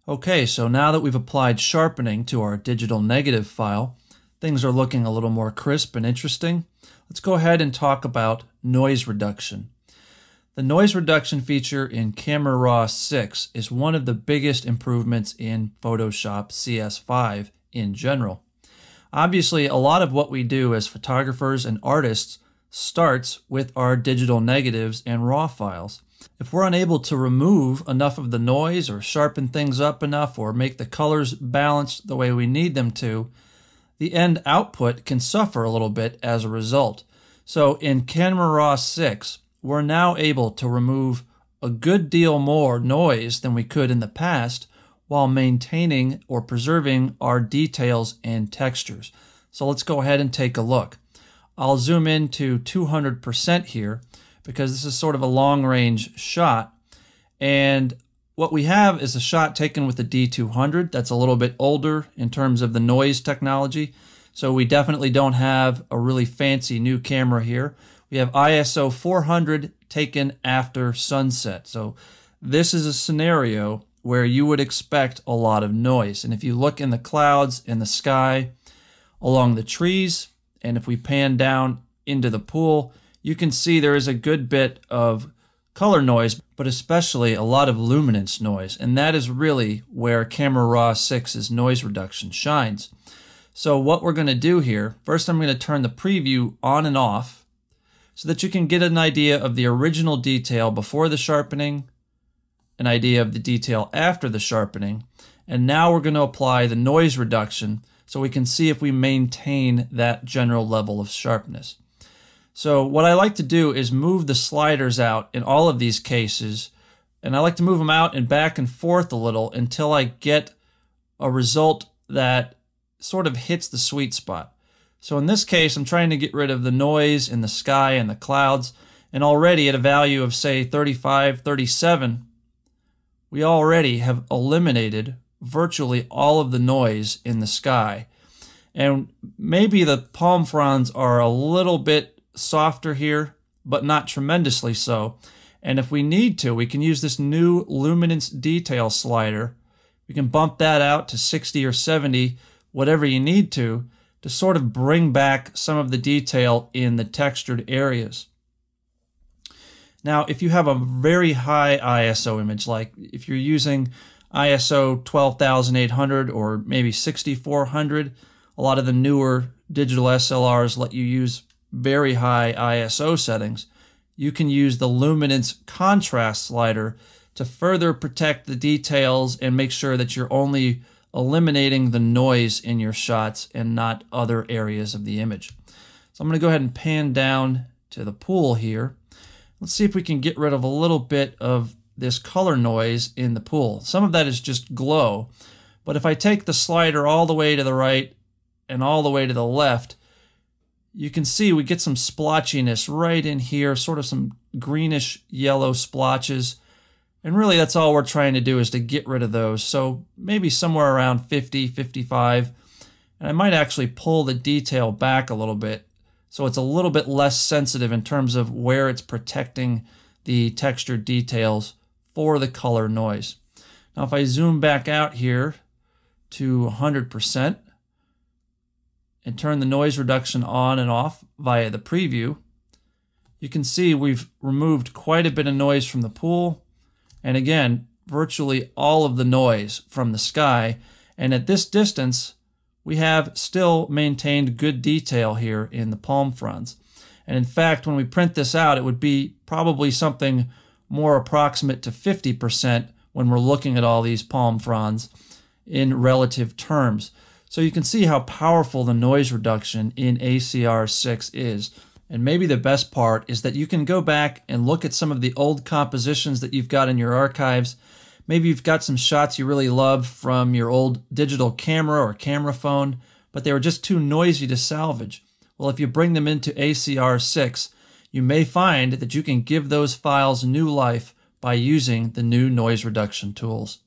Okay, so now that we've applied sharpening to our digital negative file, things are looking a little more crisp and interesting. Let's go ahead and talk about noise reduction. The noise reduction feature in Camera Raw 6 is one of the biggest improvements in Photoshop CS5 in general. Obviously, a lot of what we do as photographers and artists starts with our digital negatives and raw files. If we're unable to remove enough of the noise or sharpen things up enough or make the colors balanced the way we need them to, the end output can suffer a little bit as a result. So in Camera Raw 6, we're now able to remove a good deal more noise than we could in the past while maintaining or preserving our details and textures. So let's go ahead and take a look. I'll zoom in to 200% here because this is sort of a long-range shot. And what we have is a shot taken with the D200 that's a little bit older in terms of the noise technology. So we definitely don't have a really fancy new camera here. We have ISO 400 taken after sunset. So this is a scenario where you would expect a lot of noise. And if you look in the clouds, in the sky, along the trees, and if we pan down into the pool, you can see there is a good bit of color noise, but especially a lot of luminance noise. And that is really where Camera Raw 6's noise reduction shines. So what we're going to do here, first I'm going to turn the preview on and off so that you can get an idea of the original detail before the sharpening, an idea of the detail after the sharpening, and now we're going to apply the noise reduction so we can see if we maintain that general level of sharpness. So what I like to do is move the sliders out in all of these cases, and I like to move them out and back and forth a little until I get a result that sort of hits the sweet spot. So in this case, I'm trying to get rid of the noise in the sky and the clouds, and already at a value of say 35, 37, we already have eliminated virtually all of the noise in the sky. And maybe the palm fronds are a little bit softer here, but not tremendously so. And if we need to, we can use this new luminance detail slider. We can bump that out to 60 or 70, whatever you need to sort of bring back some of the detail in the textured areas. Now, if you have a very high ISO image, like if you're using ISO 12,800 or maybe 6,400, a lot of the newer digital SLRs let you use very high ISO settings. You can use the luminance contrast slider to further protect the details and make sure that you're only eliminating the noise in your shots and not other areas of the image. So I'm going to go ahead and pan down to the pool here. Let's see if we can get rid of a little bit of this color noise in the pool. Some of that is just glow, but if I take the slider all the way to the right and all the way to the left, you can see we get some splotchiness right in here, sort of some greenish yellow splotches. And really that's all we're trying to do is to get rid of those. So maybe somewhere around 50, 55. And I might actually pull the detail back a little bit so it's a little bit less sensitive in terms of where it's protecting the textured details for the color noise. Now if I zoom back out here to 100%, and turn the noise reduction on and off via the preview, you can see we've removed quite a bit of noise from the pool, and again, virtually all of the noise from the sky. And at this distance, we have still maintained good detail here in the palm fronds. And in fact, when we print this out, it would be probably something more approximate to 50% when we're looking at all these palm fronds in relative terms. So you can see how powerful the noise reduction in ACR6 is. And maybe the best part is that you can go back and look at some of the old compositions that you've got in your archives. Maybe you've got some shots you really love from your old digital camera or camera phone, but they were just too noisy to salvage. Well, if you bring them into ACR6, you may find that you can give those files new life by using the new noise reduction tools.